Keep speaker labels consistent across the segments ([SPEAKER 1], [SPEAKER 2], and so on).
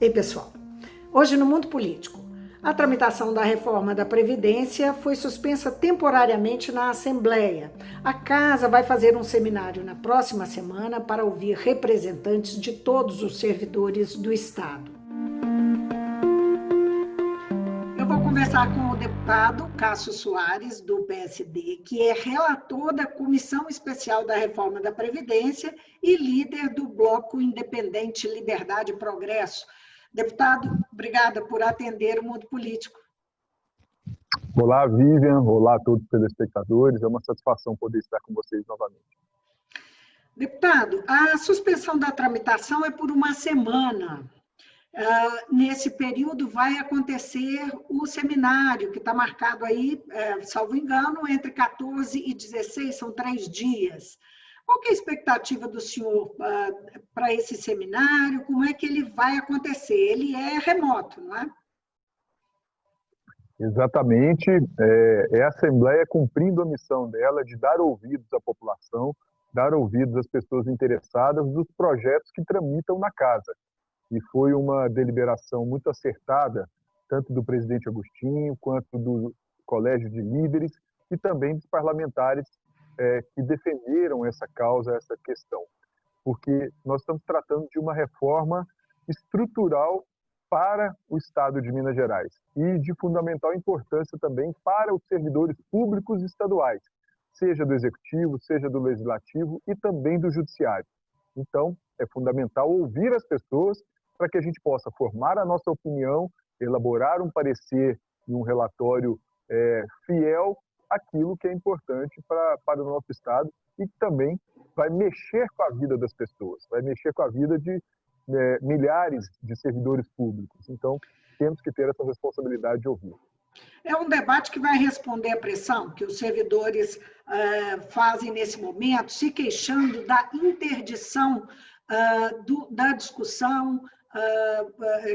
[SPEAKER 1] Ei, pessoal, hoje no mundo político, a tramitação da reforma da Previdência foi suspensa temporariamente na Assembleia. A Casa vai fazer um seminário na próxima semana para ouvir representantes de todos os servidores do Estado. Eu vou conversar com o deputado Cássio Soares, do PSD, que é relator da Comissão Especial da Reforma da Previdência e líder do Bloco Independente Liberdade e Progresso. Deputado, obrigada por atender o mundo político.
[SPEAKER 2] Olá, Vivian. Olá a todos os telespectadores. É uma satisfação poder estar com vocês novamente.
[SPEAKER 1] Deputado, a suspensão da tramitação é por uma semana. Nesse período vai acontecer o seminário, que está marcado aí, salvo engano, entre 14 e 16, são 3 dias. Qual que é a expectativa do senhor para esse seminário? Como é que ele vai acontecer? Ele é remoto, não é?
[SPEAKER 2] Exatamente. É a Assembleia cumprindo a missão dela de dar ouvidos à população, dar ouvidos às pessoas interessadas dos projetos que tramitam na Casa. E foi uma deliberação muito acertada, tanto do presidente Agostinho, quanto do Colégio de Líderes e também dos parlamentares que defenderam essa causa, essa questão. Porque nós estamos tratando de uma reforma estrutural para o Estado de Minas Gerais e de fundamental importância também para os servidores públicos estaduais, seja do Executivo, seja do Legislativo e também do Judiciário. Então, é fundamental ouvir as pessoas para que a gente possa formar a nossa opinião, elaborar um parecer e um relatório fiel àquilo que é importante para o nosso Estado e que também vai mexer com a vida das pessoas, vai mexer com a vida de milhares de servidores públicos. Então, temos que ter essa responsabilidade de ouvir.
[SPEAKER 1] É um debate que vai responder à pressão que os servidores fazem nesse momento, se queixando da interdição da discussão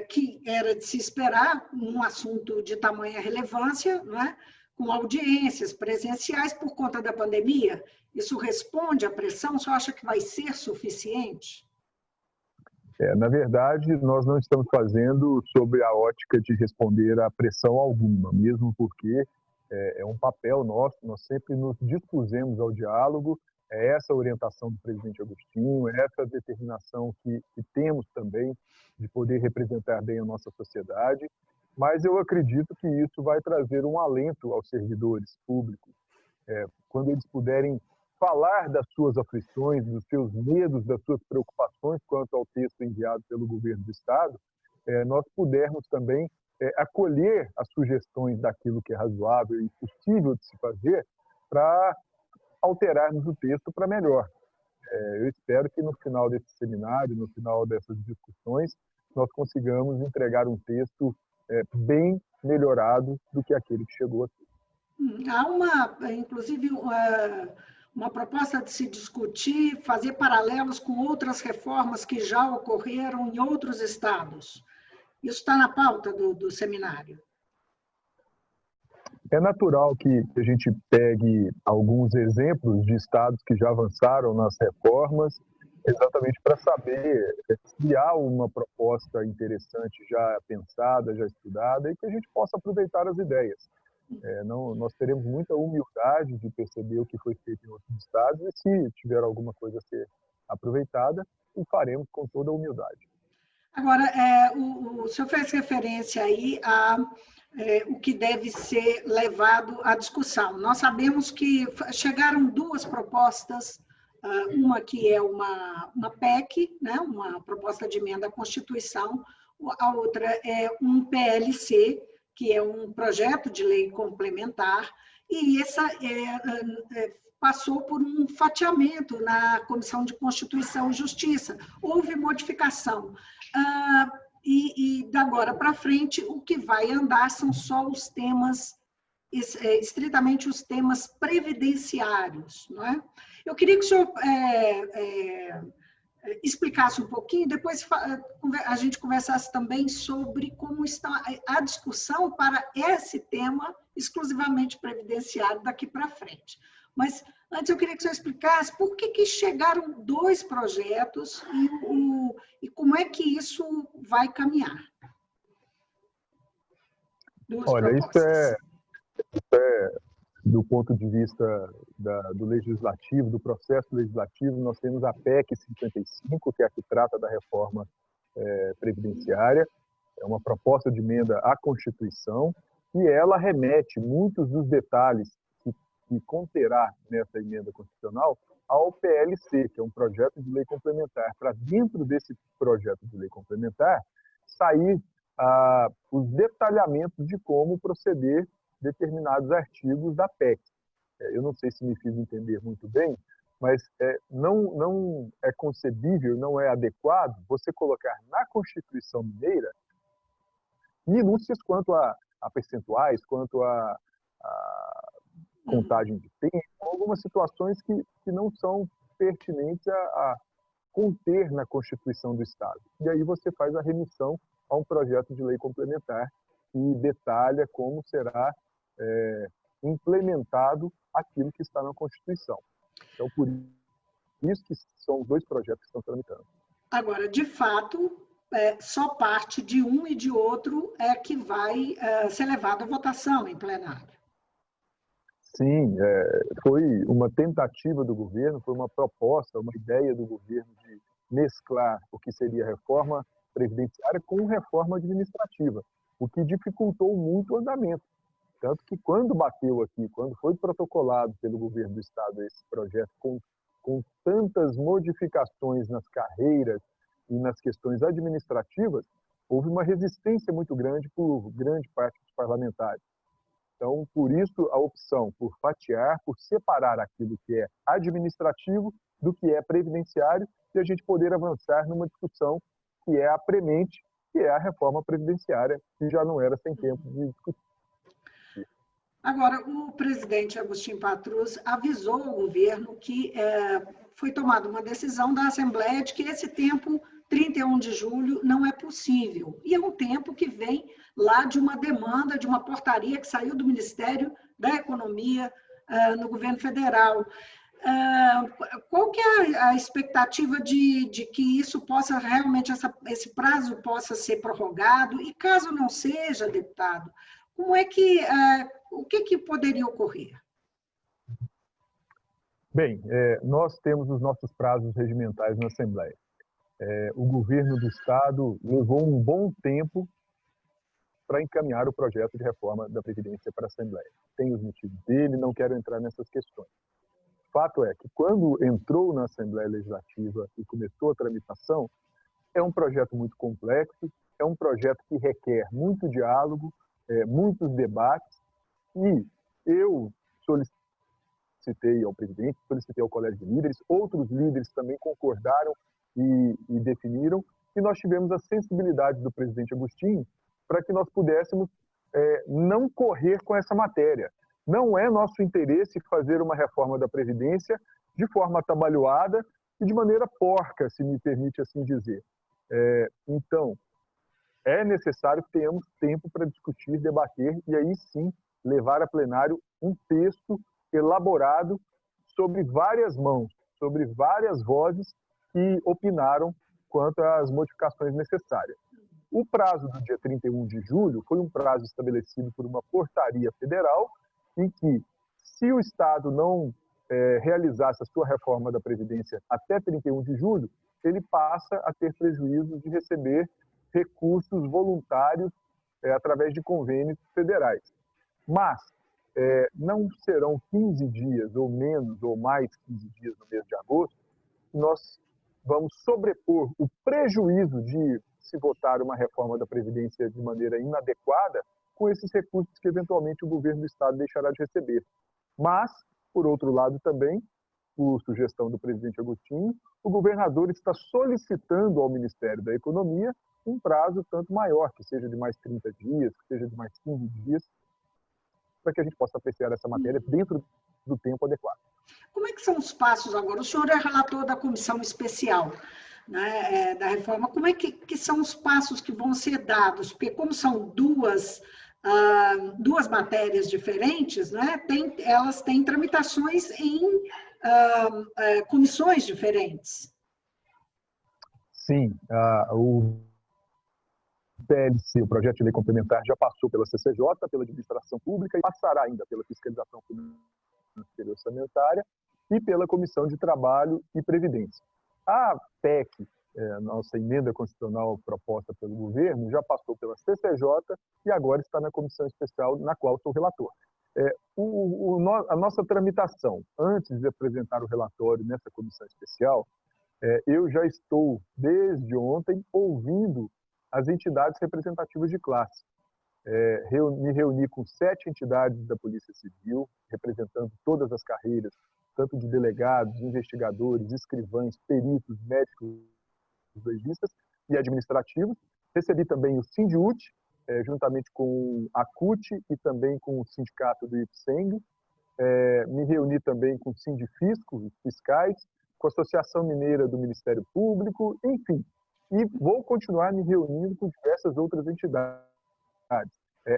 [SPEAKER 1] que era de se esperar num assunto de tamanha relevância, não é? Com audiências presenciais por conta da pandemia. Isso responde à pressão? Você acha que vai ser suficiente?
[SPEAKER 2] Na verdade, nós não estamos fazendo sob a ótica de responder à pressão alguma, mesmo porque é um papel nosso, nós sempre nos dispusemos ao diálogo, é essa orientação do presidente Agostinho, é essa determinação que temos também de poder representar bem a nossa sociedade, mas eu acredito que isso vai trazer um alento aos servidores públicos, quando eles puderem falar das suas aflições, dos seus medos, das suas preocupações quanto ao texto enviado pelo governo do Estado, nós pudermos também acolher as sugestões daquilo que é razoável e possível de se fazer para alterarmos o texto para melhor. Eu espero que no final desse seminário, no final dessas discussões, nós consigamos entregar um texto bem melhorado do que aquele que chegou aqui.
[SPEAKER 1] Há inclusive, uma proposta de se discutir, fazer paralelos com outras reformas que já ocorreram em outros estados. Isso está na pauta do seminário?
[SPEAKER 2] É natural que a gente pegue alguns exemplos de estados que já avançaram nas reformas, exatamente para saber se há uma proposta interessante já pensada, já estudada, e que a gente possa aproveitar as ideias. Nós teremos muita humildade de perceber o que foi feito em outros estados e se tiver alguma coisa a ser aproveitada, o faremos com toda a humildade.
[SPEAKER 1] Agora, o senhor fez referência aí a o que deve ser levado à discussão. Nós sabemos que chegaram 2 propostas, uma que é uma PEC, né, uma proposta de emenda à Constituição, a outra é um PLC, que é um projeto de lei complementar, e essa passou por um fatiamento na Comissão de Constituição e Justiça. Houve modificação. E de agora para frente, o que vai andar são só os temas, estritamente os temas previdenciários, não é? Eu queria que o senhor explicasse um pouquinho, depois a gente conversasse também sobre como está a discussão para esse tema exclusivamente previdenciário daqui para frente. Mas antes eu queria que você explicasse por que chegaram 2 projetos e como é que isso vai caminhar. 2
[SPEAKER 2] Olha,
[SPEAKER 1] propostas.
[SPEAKER 2] do ponto de vista do legislativo, do processo legislativo, nós temos a PEC 55, que é a que trata da reforma previdenciária, é uma proposta de emenda à Constituição, e ela remete muitos dos detalhes que conterá nessa emenda constitucional ao PLC, que é um projeto de lei complementar. Para dentro desse projeto de lei complementar, sair os detalhamentos de como proceder determinados artigos da PEC. Eu não sei se me fiz entender muito bem, mas não é concebível, não é adequado você colocar na Constituição Mineira minúcias quanto a percentuais, quanto a contagem de tempo, algumas situações que não são pertinentes a conter na Constituição do Estado. E aí você faz a remissão a um projeto de lei complementar que detalha como será implementado aquilo que está na Constituição. Então, por isso que são os 2 projetos que estão tramitando.
[SPEAKER 1] Agora, de fato, só parte de um e de outro é que vai ser levado à votação em plenário.
[SPEAKER 2] Sim, foi uma tentativa do governo, foi uma proposta, uma ideia do governo de mesclar o que seria a reforma previdenciária com reforma administrativa, o que dificultou muito o andamento. Tanto que quando bateu aqui, quando foi protocolado pelo governo do Estado esse projeto com tantas modificações nas carreiras e nas questões administrativas, houve uma resistência muito grande por grande parte dos parlamentares. Então, por isso, a opção por fatiar, por separar aquilo que é administrativo do que é previdenciário e a gente poder avançar numa discussão que é a premente, que é a reforma previdenciária, que já não era sem tempo de discutir.
[SPEAKER 1] Agora, o presidente Agostinho Patrus avisou ao governo que foi tomada uma decisão da Assembleia de que esse tempo, 31 de julho, não é possível. E é um tempo que vem lá de uma demanda, de uma portaria que saiu do Ministério da Economia no governo federal. Qual que é a expectativa de que isso possa realmente, esse prazo possa ser prorrogado? E caso não seja, deputado, como é que, o que poderia ocorrer?
[SPEAKER 2] Bem, nós temos os nossos prazos regimentais na Assembleia. O governo do Estado levou um bom tempo para encaminhar o projeto de reforma da Previdência para a Assembleia. Tem os motivos dele, não quero entrar nessas questões. O fato é que quando entrou na Assembleia Legislativa e começou a tramitação, é um projeto muito complexo, é um projeto que requer muito diálogo, muitos debates, e eu solicitei ao presidente, solicitei ao colégio de líderes, outros líderes também concordaram e definiram, e nós tivemos a sensibilidade do presidente Agostinho para que nós pudéssemos não correr com essa matéria. Não é nosso interesse fazer uma reforma da Previdência de forma atabalhoada e de maneira porca, se me permite assim dizer. Então, é necessário que tenhamos tempo para discutir, debater e aí sim levar a plenário um texto elaborado sobre várias mãos, sobre várias vozes que opinaram quanto às modificações necessárias. O prazo do dia 31 de julho foi um prazo estabelecido por uma portaria federal em que, se o Estado não realizasse a sua reforma da Previdência até 31 de julho, ele passa a ter prejuízo de receber recursos voluntários através de convênios federais. Mas não serão 15 dias, ou menos, ou mais 15 dias no mês de agosto, nós vamos sobrepor o prejuízo de se votar uma reforma da Previdência de maneira inadequada com esses recursos que, eventualmente, o governo do Estado deixará de receber. Mas, por outro lado também, por sugestão do presidente Agostinho, o governador está solicitando ao Ministério da Economia um prazo tanto maior, que seja de mais 30 dias, que seja de mais 15 dias, para que a gente possa apreciar essa matéria dentro do tempo adequado.
[SPEAKER 1] Como é que são os passos agora? O senhor é relator da comissão especial, né, da reforma. Como é que são os passos que vão ser dados? Porque como são duas duas matérias diferentes, né, elas têm tramitações em comissões diferentes.
[SPEAKER 2] Sim, o PLC, o Projeto de Lei Complementar, já passou pela CCJ, pela Administração Pública e passará ainda pela Fiscalização Financeira e Orçamentária e pela Comissão de Trabalho e Previdência. A PEC, nossa emenda constitucional proposta pelo governo, já passou pela CCJ e agora está na comissão especial, na qual sou relator. A nossa tramitação, antes de apresentar o relatório nessa comissão especial, eu já estou, desde ontem, ouvindo as entidades representativas de classe. Me reuni com 7 entidades da Polícia Civil, representando todas as carreiras, tanto de delegados, investigadores, escrivães, peritos, médicos, legistas e administrativos. Recebi também o Sindiut, juntamente com a CUT e também com o sindicato do IPSENG. Me reuni também com o Sindifisco, fiscais, com a Associação Mineira do Ministério Público, enfim. E vou continuar me reunindo com diversas outras entidades.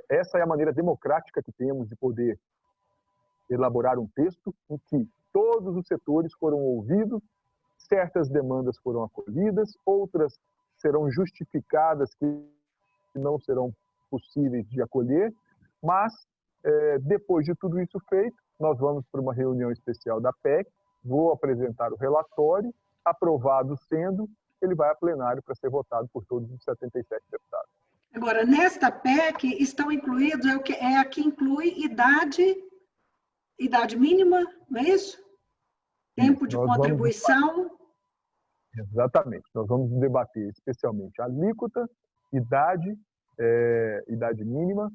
[SPEAKER 2] Essa é a maneira democrática que temos de poder elaborar um texto em que todos os setores foram ouvidos, certas demandas foram acolhidas, outras serão justificadas que não serão possíveis de acolher, mas depois de tudo isso feito, nós vamos para uma reunião especial da PEC, vou apresentar o relatório, aprovado sendo, ele vai a plenário para ser votado por todos os 77 deputados.
[SPEAKER 1] Agora, nesta PEC estão incluídos, a que inclui idade mínima, não é isso? Tempo de contribuição.
[SPEAKER 2] Exatamente. Nós vamos debater especialmente a alíquota, idade mínima,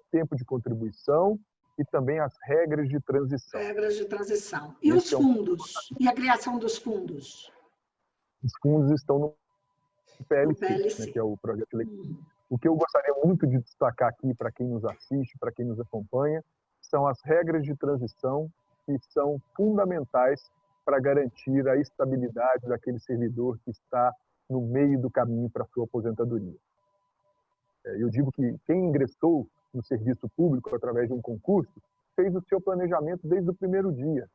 [SPEAKER 2] tempo de contribuição e também as regras de transição.
[SPEAKER 1] Regras de transição. E os fundos? E a criação dos fundos?
[SPEAKER 2] Os fundos estão no PLC. Né, que é o projeto de lei. O que eu gostaria muito de destacar aqui para quem nos assiste, para quem nos acompanha, são as regras de transição que são fundamentais para garantir a estabilidade daquele servidor que está no meio do caminho para a sua aposentadoria. Eu digo que quem ingressou no serviço público através de um concurso fez o seu planejamento desde o primeiro dia.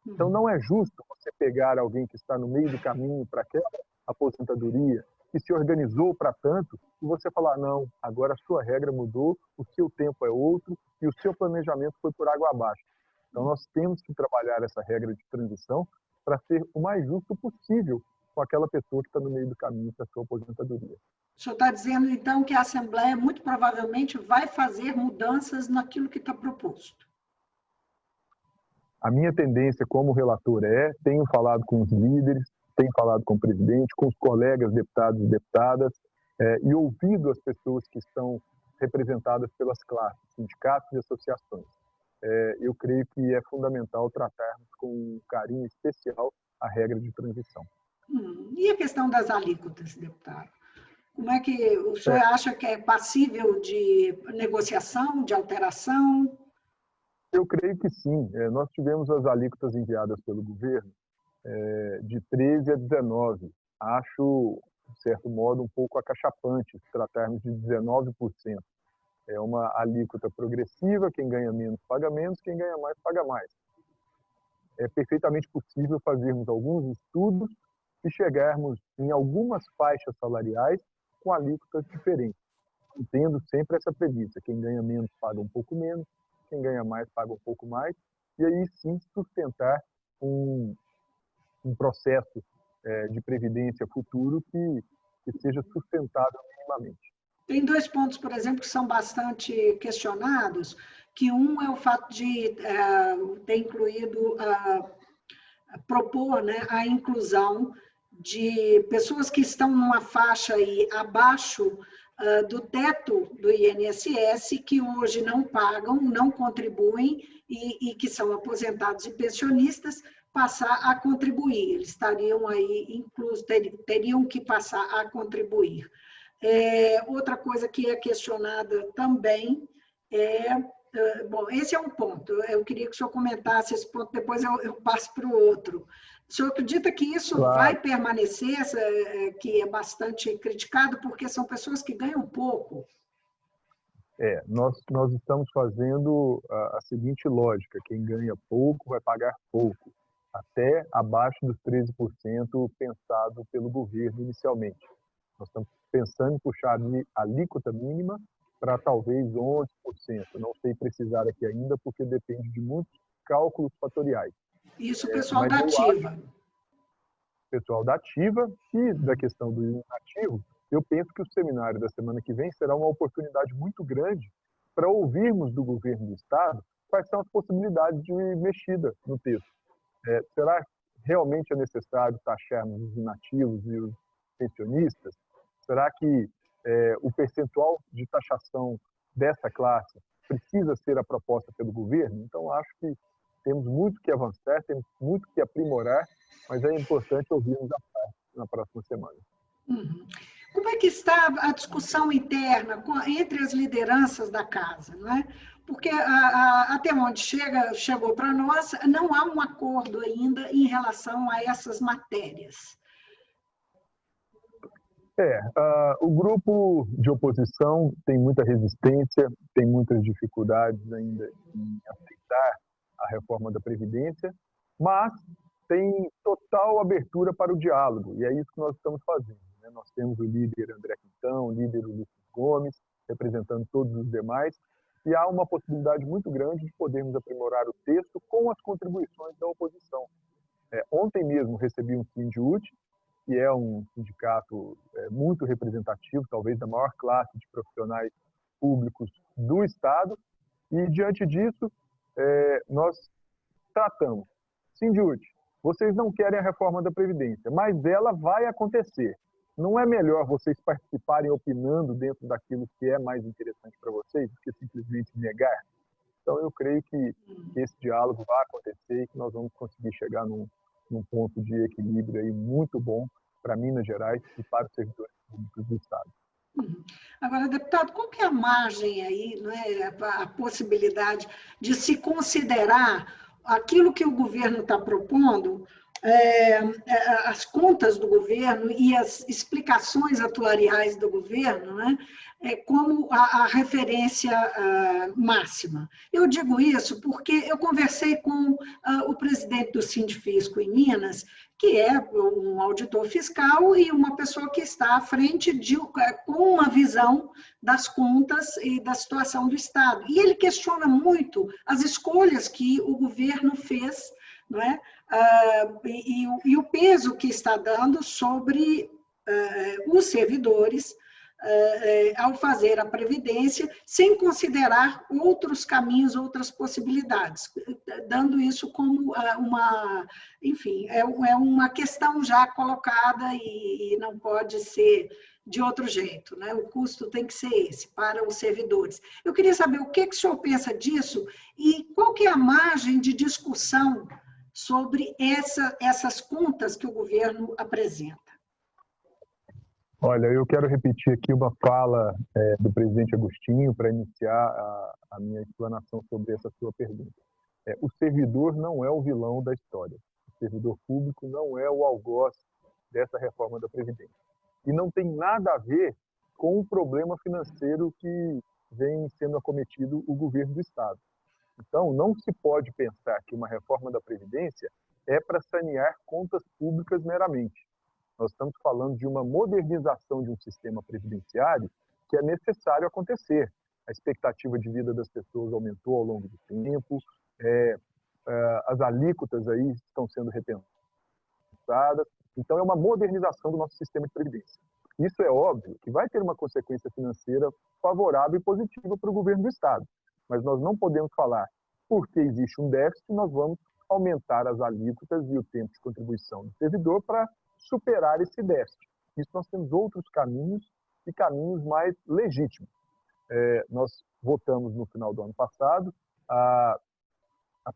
[SPEAKER 2] Então, não é justo você pegar alguém que está no meio do caminho para aquela aposentadoria, que se organizou para tanto, e você falar, não, agora a sua regra mudou, o seu tempo é outro e o seu planejamento foi por água abaixo. Então, nós temos que trabalhar essa regra de transição para ser o mais justo possível com aquela pessoa que está no meio do caminho para a sua aposentadoria.
[SPEAKER 1] O senhor está dizendo, então, que a Assembleia muito provavelmente vai fazer mudanças naquilo que está proposto.
[SPEAKER 2] A minha tendência como relator tenho falado com os líderes, tenho falado com o presidente, com os colegas deputados e deputadas, e ouvido as pessoas que estão representadas pelas classes, sindicatos e associações. Eu creio que é fundamental tratarmos com um carinho especial a regra de transição.
[SPEAKER 1] E a questão das alíquotas, deputado? Como é que o senhor acha que é passível de negociação, de alteração?
[SPEAKER 2] Eu creio que sim. Nós tivemos as alíquotas enviadas pelo governo de 13 a 19. Acho, de certo modo, um pouco acachapante tratarmos de 19%. É uma alíquota progressiva, quem ganha menos paga menos, quem ganha mais paga mais. É perfeitamente possível fazermos alguns estudos e chegarmos em algumas faixas salariais com alíquotas diferentes, tendo sempre essa premissa, quem ganha menos paga um pouco menos, quem ganha mais paga um pouco mais, e aí sim sustentar um processo de previdência futuro que seja sustentável minimamente.
[SPEAKER 1] Tem 2 pontos, por exemplo, que são bastante questionados, que um é o fato de ter incluído, propor, né, a inclusão de pessoas que estão numa faixa aí abaixo do teto do INSS, que hoje não pagam, não contribuem e que são aposentados e pensionistas, passar a contribuir. Eles estariam aí inclusos, teriam que passar a contribuir. Outra coisa que é questionada também bom, esse é um ponto, eu queria que o senhor comentasse esse ponto, depois eu passo para o outro. O senhor acredita que isso vai permanecer, que é bastante criticado, porque são pessoas que ganham pouco?
[SPEAKER 2] Nós estamos fazendo a seguinte lógica: quem ganha pouco vai pagar pouco, até abaixo dos 13% pensado pelo governo inicialmente. Nós estamos pensando em puxar a alíquota mínima para talvez 11%. Não sei precisar aqui ainda, porque depende de muitos cálculos fatoriais.
[SPEAKER 1] Isso, pessoal da ativa.
[SPEAKER 2] Pessoal da ativa e da questão do inativo, eu penso que o seminário da semana que vem será uma oportunidade muito grande para ouvirmos do governo do Estado quais são as possibilidades de mexida no texto. Será que realmente é necessário taxarmos os inativos e os pensionistas? Será que o percentual de taxação dessa classe precisa ser a proposta pelo governo? Então, acho que temos muito que avançar, temos muito que aprimorar, mas é importante ouvirmos a parte na próxima semana.
[SPEAKER 1] Uhum. Como é que está a discussão interna entre as lideranças da casa, não é? Porque até onde chegou para nós, não há um acordo ainda em relação a essas matérias.
[SPEAKER 2] O grupo de oposição tem muita resistência, tem muitas dificuldades ainda em aceitar a reforma da Previdência, mas tem total abertura para o diálogo, e é isso que nós estamos fazendo. Nós temos o líder André Quintão, o líder Ulisses Gomes, representando todos os demais, e há uma possibilidade muito grande de podermos aprimorar o texto com as contribuições da oposição. Ontem mesmo recebi um Sindiút, que é um sindicato muito representativo, talvez da maior classe de profissionais públicos do Estado, e diante disso, nós tratamos. Sindiút, vocês não querem a reforma da Previdência, mas ela vai acontecer. Não é melhor vocês participarem opinando dentro daquilo que é mais interessante para vocês do que simplesmente negar? Então, eu creio que esse diálogo vai acontecer e que nós vamos conseguir chegar num ponto de equilíbrio aí muito bom para Minas Gerais e para os servidores públicos do Estado.
[SPEAKER 1] Agora, deputado, qual que é a margem aí, não é, a possibilidade de se considerar aquilo que o governo está propondo, as contas do governo e as explicações atuariais do governo, né, como a referência máxima? Eu digo isso porque eu conversei com o presidente do Sindifisco em Minas, que é um auditor fiscal e uma pessoa que está à frente com uma visão das contas e da situação do Estado. E ele questiona muito as escolhas que o governo fez, não é? E o peso que está dando sobre os servidores ao fazer a previdência, sem considerar outros caminhos, outras possibilidades, dando isso como enfim, é uma questão já colocada e não pode ser de outro jeito, né? O custo tem que ser esse, para os servidores. Eu queria saber o que o senhor pensa disso e qual que é a margem de discussão sobre essas contas que o governo apresenta.
[SPEAKER 2] Olha, eu quero repetir aqui uma fala do presidente Agostinho para iniciar a minha explanação sobre essa sua pergunta. O servidor não é o vilão da história. O servidor público não é o algoz dessa reforma da Previdência. E não tem nada a ver com o problema financeiro que vem sendo acometido o governo do Estado. Então, não se pode pensar que uma reforma da Previdência é para sanear contas públicas meramente. Nós estamos falando de uma modernização de um sistema previdenciário que é necessário acontecer. A expectativa de vida das pessoas aumentou ao longo do tempo, as alíquotas aí estão sendo repensadas, então é uma modernização do nosso sistema de previdência. Isso é óbvio que vai ter uma consequência financeira favorável e positiva para o governo do Estado, mas nós não podemos falar porque existe um déficit, nós vamos aumentar as alíquotas e o tempo de contribuição do servidor para superar esse déficit. Isso nós temos outros caminhos e caminhos mais legítimos. Nós votamos no final do ano passado a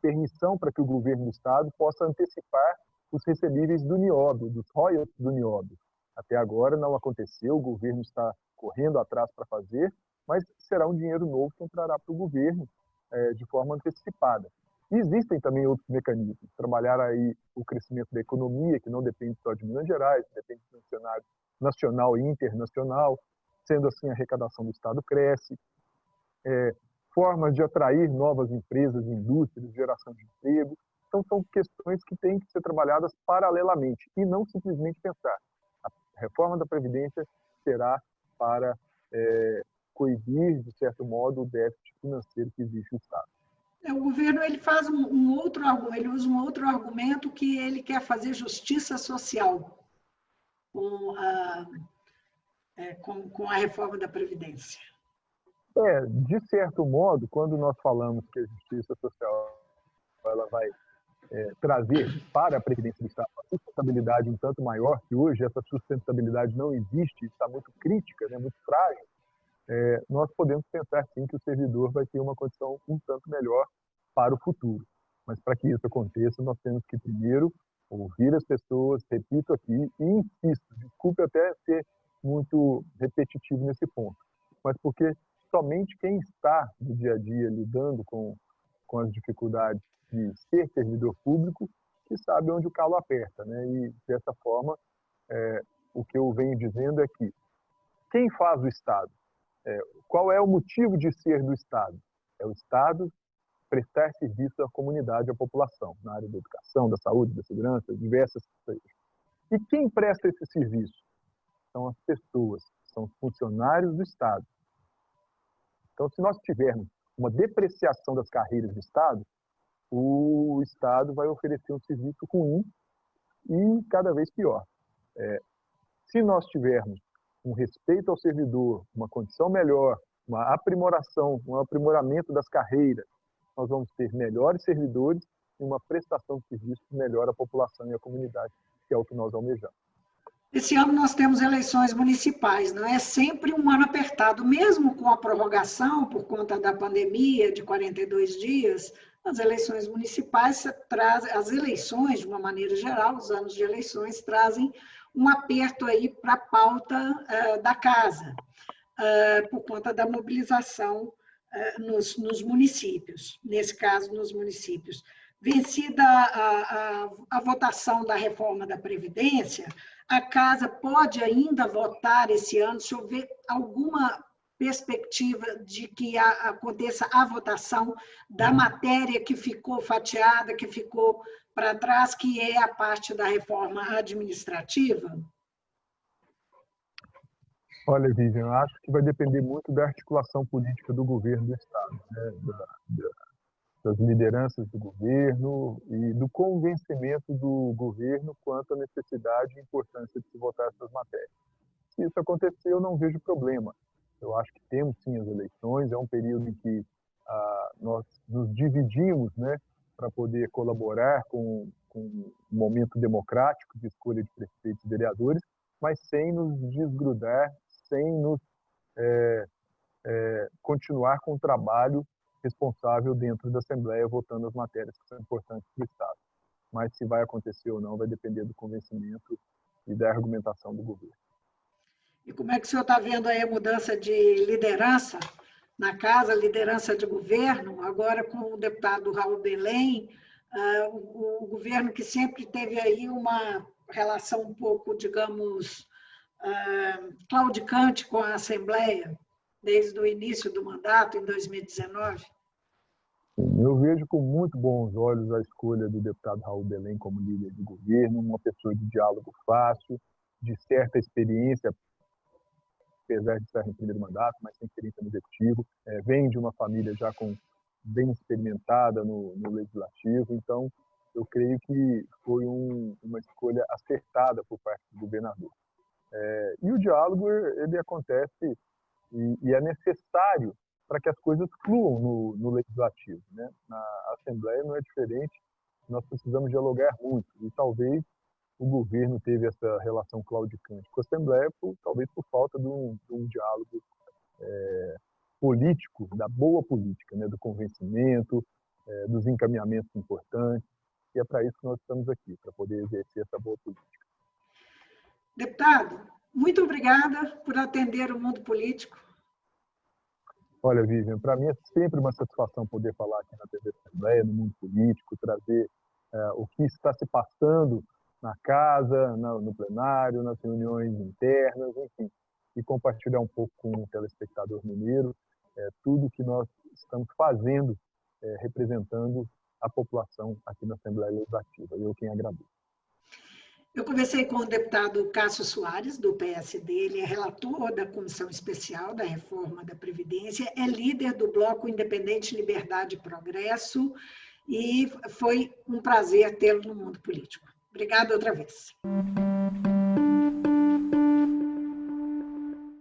[SPEAKER 2] permissão para que o governo do Estado possa antecipar os recebíveis do Nióbio, dos royalties do Nióbio. Até agora não aconteceu, o governo está correndo atrás para fazer, mas será um dinheiro novo que entrará para o governo de forma antecipada. E existem também outros mecanismos, trabalhar aí o crescimento da economia, que não depende só de Minas Gerais, depende do nacional e internacional, sendo assim a arrecadação do Estado cresce. formas de atrair novas empresas, indústrias, geração de emprego. Então, são questões que têm que ser trabalhadas paralelamente e não simplesmente pensar. A reforma da Previdência será para coibir, de certo modo, o déficit financeiro que existe no Estado.
[SPEAKER 1] O governo ele faz ele usa um outro argumento que ele quer fazer justiça social com a reforma da Previdência.
[SPEAKER 2] De certo modo, quando nós falamos que a justiça social ela vai trazer para a Previdência do Estado uma sustentabilidade um tanto maior, que hoje essa sustentabilidade não existe, está muito crítica, né, muito frágil, nós podemos pensar sim que o servidor vai ter uma condição um tanto melhor para o futuro. Mas para que isso aconteça, nós temos que primeiro ouvir as pessoas, repito aqui, e insisto, desculpe até ser muito repetitivo nesse ponto, mas porque somente quem está no dia a dia lidando com as dificuldades de ser servidor público que sabe onde o calo aperta, né? E dessa forma, o que eu venho dizendo é que quem faz o Estado? Qual é o motivo de ser do Estado? É o Estado prestar serviço à comunidade, à população, na área da educação, da saúde, da segurança, diversas coisas. E quem presta esse serviço? São as pessoas, são os funcionários do Estado. Então, se nós tivermos uma depreciação das carreiras do Estado, o Estado vai oferecer um serviço ruim e cada vez pior. Se nós tivermos um respeito ao servidor, uma condição melhor, uma aprimoração, um aprimoramento das carreiras, nós vamos ter melhores servidores e uma prestação de serviço melhor à população e à comunidade, que é o que nós almejamos.
[SPEAKER 1] Esse ano nós temos eleições municipais, não é sempre um ano apertado, mesmo com a prorrogação por conta da pandemia de 42 dias, as eleições municipais trazem, as eleições, de uma maneira geral, os anos de eleições trazem um aperto aí para a pauta da casa, por conta da mobilização nos municípios, nesse caso, nos municípios. Vencida a votação da reforma da Previdência, a Casa pode ainda votar esse ano, se houver alguma perspectiva de que aconteça a votação da matéria que ficou fatiada, que ficou para trás, que é a parte da reforma administrativa?
[SPEAKER 2] Olha, Vivian, eu acho que vai depender muito da articulação política do governo do Estado, né? Das lideranças do governo e do convencimento do governo quanto à necessidade e importância de se votar essas matérias. Se isso acontecer, eu não vejo problema. Eu acho que temos sim as eleições, é um período em que nós nos dividimos, né, para poder colaborar com um momento democrático de escolha de prefeitos e vereadores, mas sem nos desgrudar, sem nos continuar com o trabalho responsável dentro da Assembleia, votando as matérias que são importantes para o Estado. Mas se vai acontecer ou não vai depender do convencimento e da argumentação do governo.
[SPEAKER 1] E como é que o senhor está vendo aí a mudança de liderança na Casa, liderança de governo, agora com o deputado Raul Belém, o governo que sempre teve aí uma relação um pouco, digamos, claudicante com a Assembleia, desde o início do mandato, em 2019?
[SPEAKER 2] Eu vejo com muito bons olhos a escolha do deputado Raul Belém como líder de governo, uma pessoa de diálogo fácil, de certa experiência, apesar de estar em primeiro mandato, mas sem experiência no executivo, vem de uma família já bem experimentada no legislativo, então eu creio que foi uma escolha acertada por parte do governador. E o diálogo ele acontece e é necessário para que as coisas fluam no legislativo, né? Na Assembleia não é diferente, nós precisamos dialogar muito e talvez o governo teve essa relação claudicante com a Assembleia, talvez por falta de um diálogo político, da boa política, né? Do convencimento, dos encaminhamentos importantes, e é para isso que nós estamos aqui, para poder exercer essa boa política.
[SPEAKER 1] Deputado, muito obrigada por atender o mundo político.
[SPEAKER 2] Olha, Vivian, para mim é sempre uma satisfação poder falar aqui na TV Assembleia, no mundo político, trazer o que está se passando na casa, no plenário, nas reuniões internas, enfim, e compartilhar um pouco com o telespectador mineiro tudo que nós estamos fazendo, representando a população aqui na Assembleia Legislativa. Eu quem agradeço.
[SPEAKER 1] Eu conversei com o deputado Cássio Soares, do PSD, ele é relator da Comissão Especial da Reforma da Previdência, é líder do Bloco Independente Liberdade e Progresso, e foi um prazer tê-lo no mundo político. Obrigada outra vez.